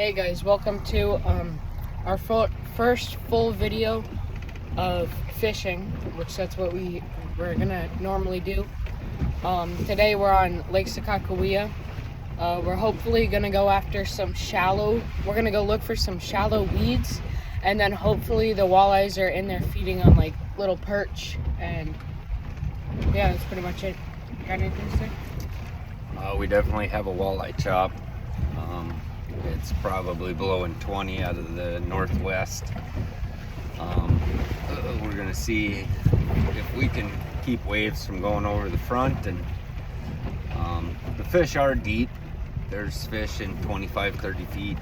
Hey guys, welcome to our first full video of fishing, which that's what we're gonna normally do. Today we're on Lake Sakakawea. We're hopefully gonna go after we're gonna go look for some shallow weeds, and then hopefully the walleyes are in there feeding on like little perch, and yeah, that's pretty much it. Got anything to say? We definitely have a walleye chop. It's probably blowing 20 out of the northwest. We're gonna see if we can keep waves from going over the front, and the fish are deep. There's fish in 25-30 feet,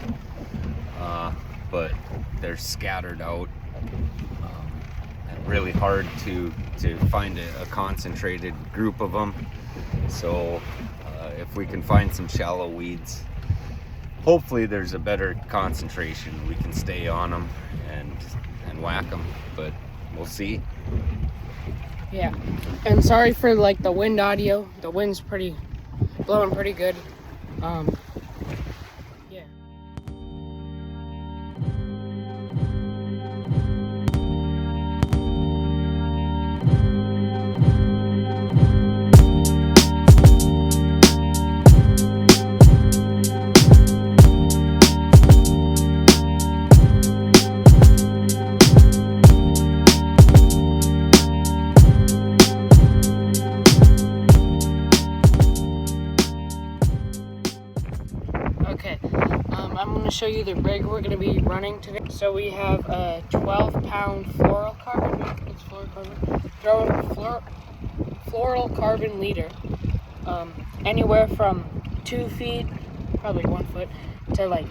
but they're scattered out, and really hard to find a concentrated group of them. So if we can find some shallow weeds, hopefully there's a better concentration. We can stay on them and whack them, but we'll see. Yeah, and sorry for like the wind audio. The wind's blowing pretty good. Yeah. Okay, I'm going to show you the rig we're going to be running today. So we have a 12-pound fluorocarbon. It's fluorocarbon. Fluorocarbon leader. Anywhere from 2 feet, probably 1 foot, to like,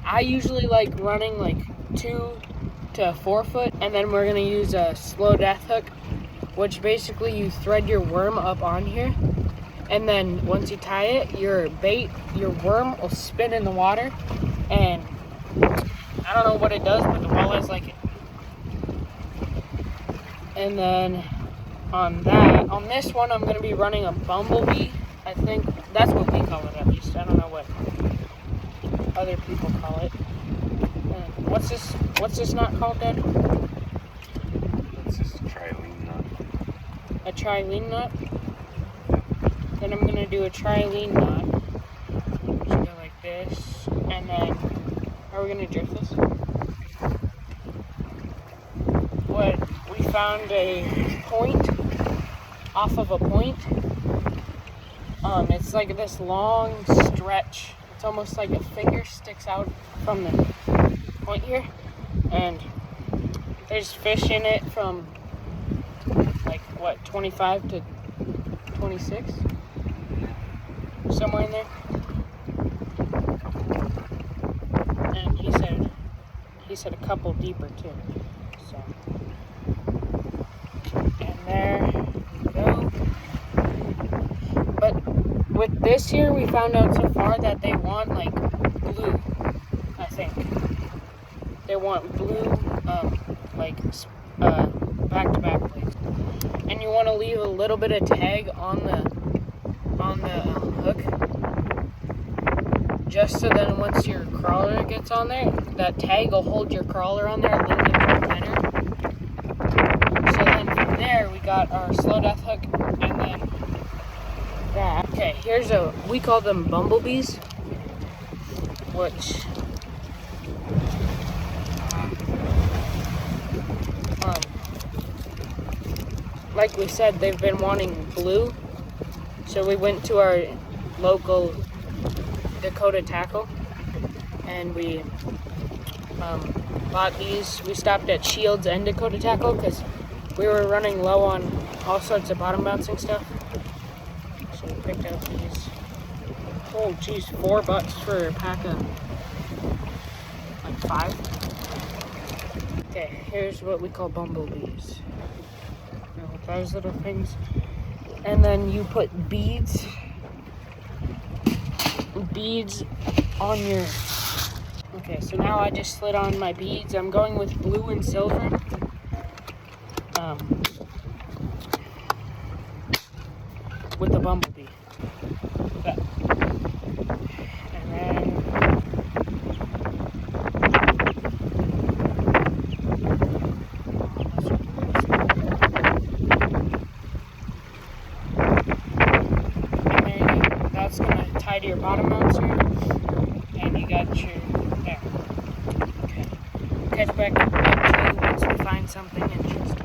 I usually like running like 2 to 4 foot, and then we're going to use a slow death hook, which basically you thread your worm up on here. And then once you tie it, your worm will spin in the water, and I don't know what it does, but the walleyes like it. And then on this one, I'm gonna be running a bumblebee. I think that's what we call it, at least. I don't know what other people call it. And what's this knot called, Dad? It's just a trilene knot. A trilene knot? Then I'm gonna do a trilene knot, which go like this, and then, are we gonna drift this? We found a point, off of a point. It's like this long stretch. It's almost like a finger sticks out from the point here, and there's fish in it from, like, 25 to 26? Somewhere in there. And he said a couple deeper too. So, and there you go. But with this here, we found out so far that they want like blue, I think. They want blue, back-to-back plates. And you want to leave a little bit of tag on the hook, just so then once your crawler gets on there, that tag will hold your crawler on there a little bit more better. So then from there, we got our slow death hook, and then that. Okay, we call them bumblebees, which like we said, they've been wanting blue. So we went to our local Dakota Tackle, and we bought these. We stopped at Shields and Dakota Tackle because we were running low on all sorts of bottom bouncing stuff. So we picked up these. Oh geez, $4 for a pack of like 5. Okay, here's what we call bumblebees. Those little things. And then you put beads on your... Okay, so now I just slid on my beads. I'm going with blue and silver. With the bumblebee. Okay. And then You got your, there. Okay. Catch back up to you once we find something interesting.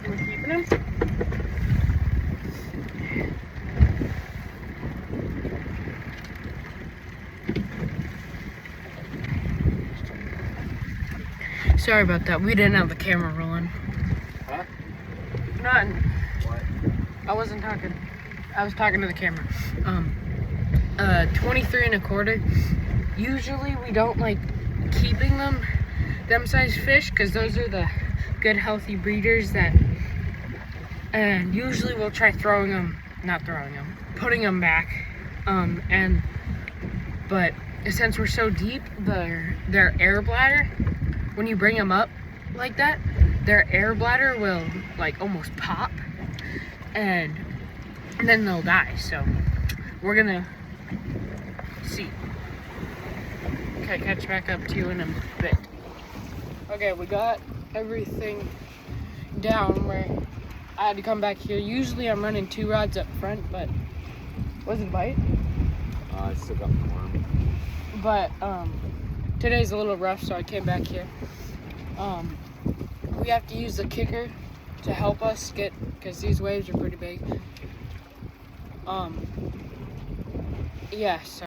We're keeping him. Sorry about that. We didn't have the camera rolling. Huh? Nothing. What? I wasn't talking. I was talking to the camera. 23 and a quarter. Usually we don't like keeping them size fish because those are the good healthy breeders that, and usually we'll try putting them back, but since we're so deep, their air bladder, when you bring them up like that, their air bladder will like almost pop, and then they'll die. So we're gonna see. Okay, catch back up to you in a bit. Okay, we got everything down where I had to come back here. Usually I'm running 2 rods up front, but was it a bite? I still got warm. But today's a little rough, so I came back here. We have to use the kicker to help us get, because these waves are pretty big. Yeah, so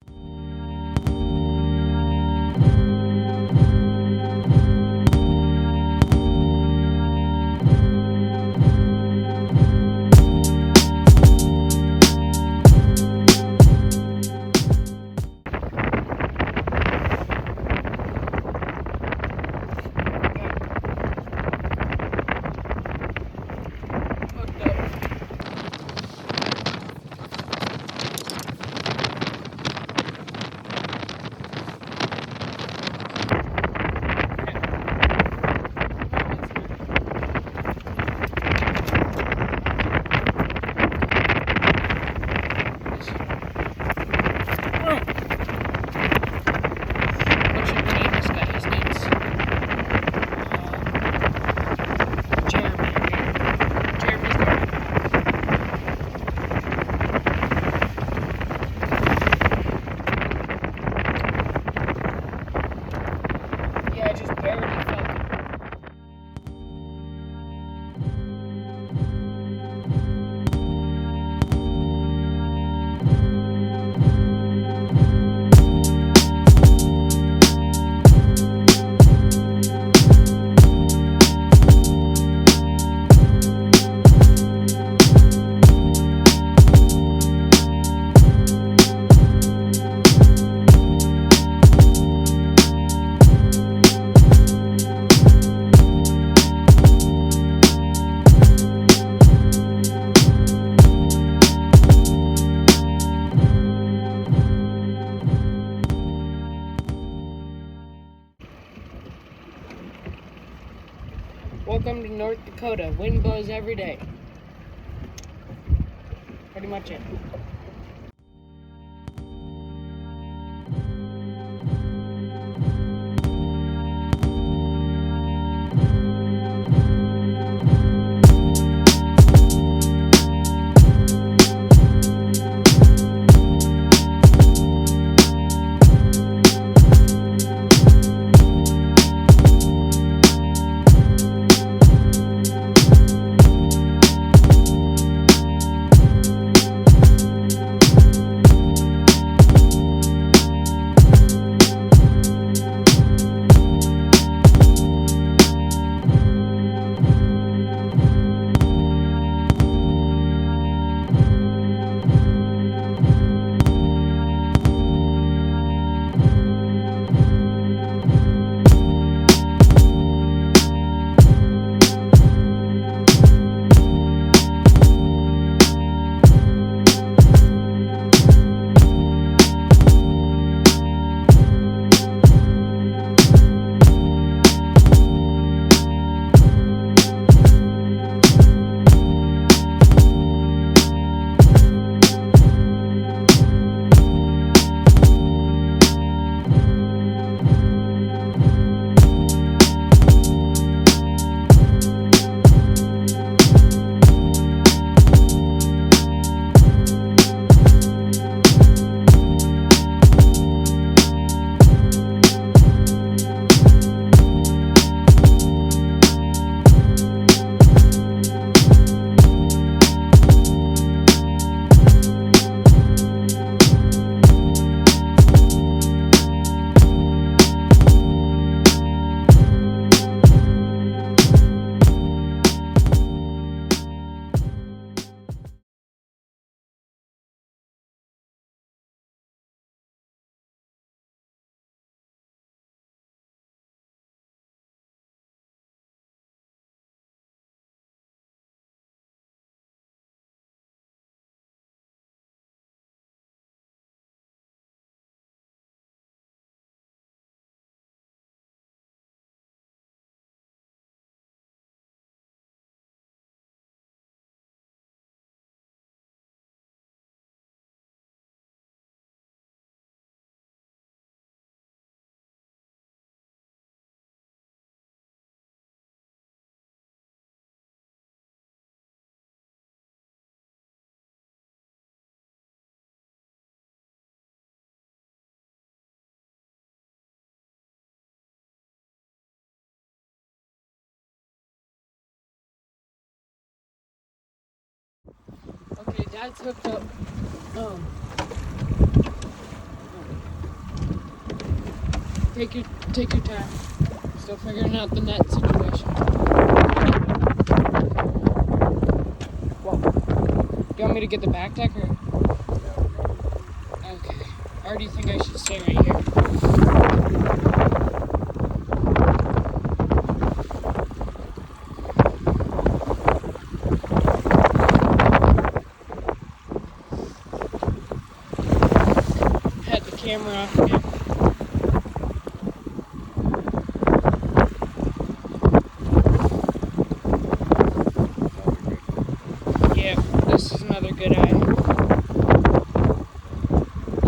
welcome to North Dakota. Wind blows every day. Pretty much it. Dad's hooked up. Take your time. Still figuring out the net situation. Whoa. Do you want me to get the back deck or? Okay. Or do you think I should stay right here? Had the camera off again. Yeah, this is another good eye.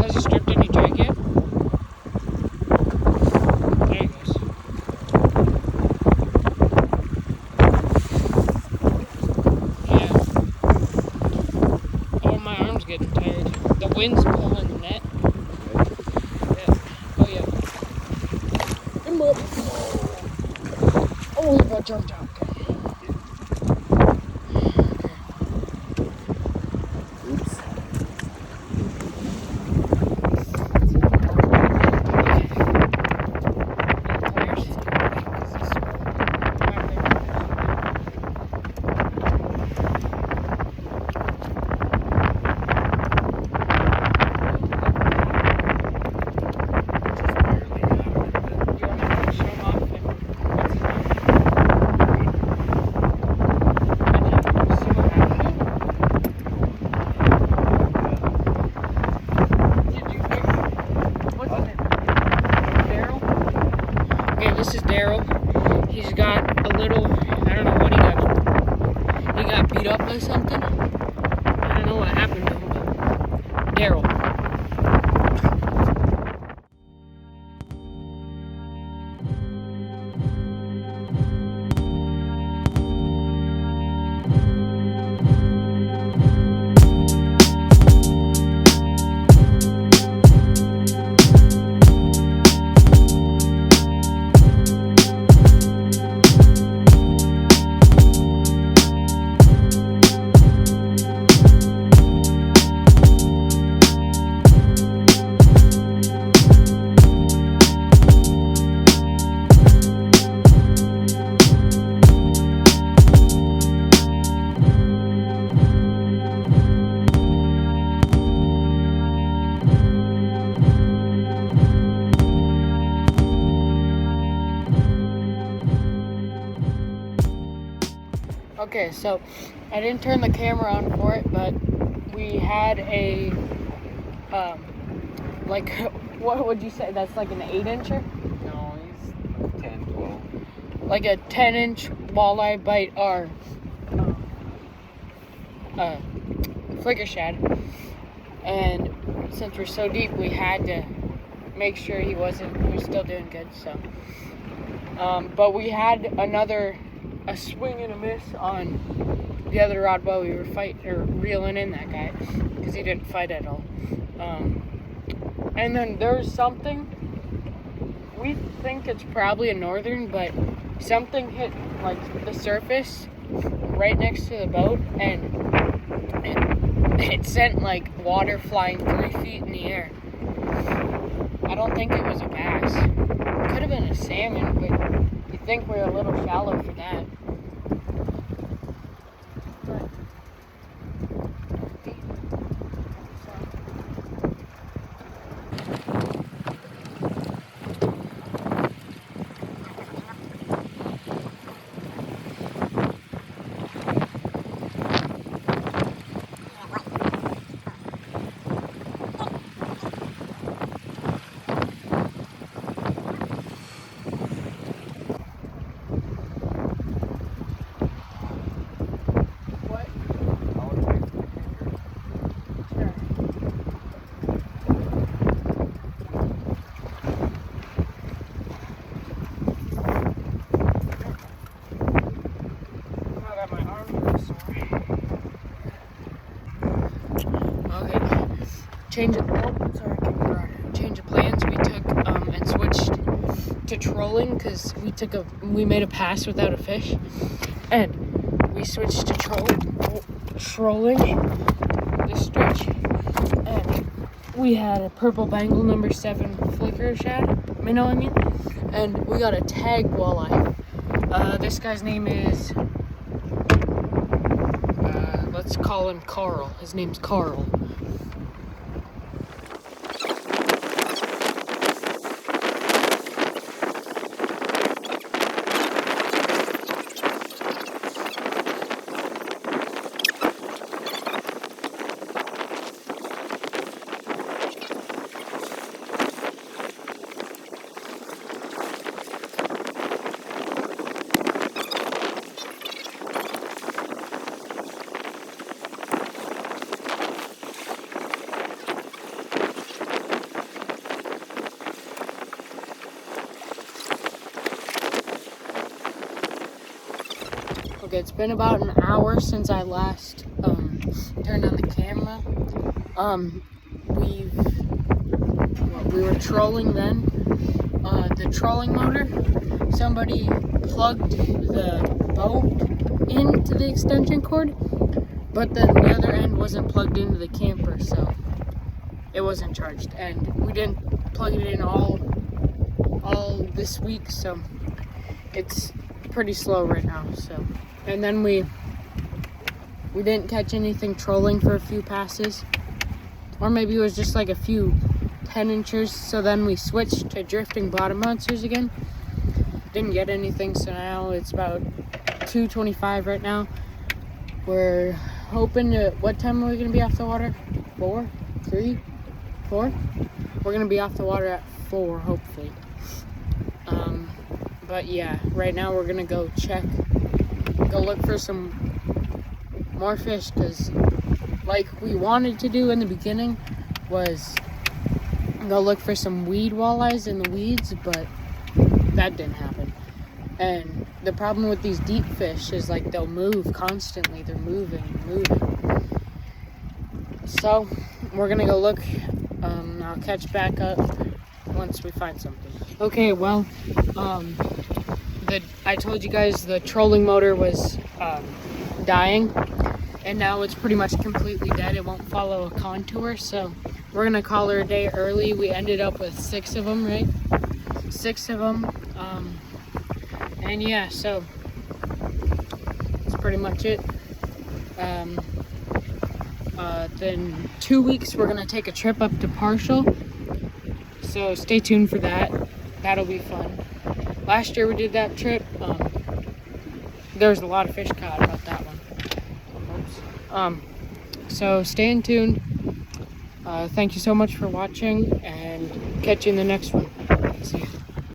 Has he stripped any drag yet? There he goes. Yeah. Oh, my arm's getting tired. The wind's pulling the net. Yeah. Oh, yeah. Come up. Oh, he about jumped out. This is Daryl. He's got a little, I don't know what he got. He got beat up by something. I don't know what happened to him, but Daryl. Okay, so I didn't turn the camera on for it, but we had a, like, what would you say? That's like an 8-incher? No, he's 10, 12. Like a 10-inch walleye bite our flicker shad. And since we're so deep, we had to make sure he was still doing good, so. But we had a swing and a miss on the other rod while we were reeling in that guy, because he didn't fight at all. And then there's something, we think it's probably a northern, but something hit like the surface right next to the boat, and it sent like water flying 3 feet in the air. I don't think it was a bass. It could have been a salmon, but you think we're a little shallow for that. Change of plans. We took and switched to trolling because we made a pass without a fish, and we switched to trolling. this stretch. And we had a purple bangle number 7 flicker shad, and we got a tag walleye. This guy's name is, let's call him Carl. His name's Carl. Okay, it's been about an hour since I last turned on the camera. We were trolling then. The trolling motor, somebody plugged the boat into the extension cord, but then the other end wasn't plugged into the camper, so it wasn't charged. And we didn't plug it in all this week, so it's pretty slow right now. So, and then we didn't catch anything trolling for a few passes, or maybe it was just like a few 10 inches. So then we switched to drifting bottom monsters again. Didn't get anything, so now it's about 2:25 right now. We're hoping to, what time are we gonna be off the water? 4? 3? 4? We're gonna be off the water at 4, hopefully. But yeah, right now we're gonna go look for some more fish, because like we wanted to do in the beginning was go look for some weed walleyes in the weeds, but that didn't happen. And the problem with these deep fish is like they'll move constantly. They're moving. So we're gonna go look. I'll catch back up once we find something. Okay, well, I told you guys the trolling motor was dying, and now it's pretty much completely dead. It won't follow a contour, so we're gonna call her a day early. We ended up with 6 of them, right? 6 of them. And yeah, so that's pretty much it. Then 2 weeks we're gonna take a trip up to Partial, so stay tuned for that. That'll be fun. Last year we did that trip. There was a lot of fish caught about that one. So stay tuned. Thank you so much for watching, and catch you in the next one. See ya.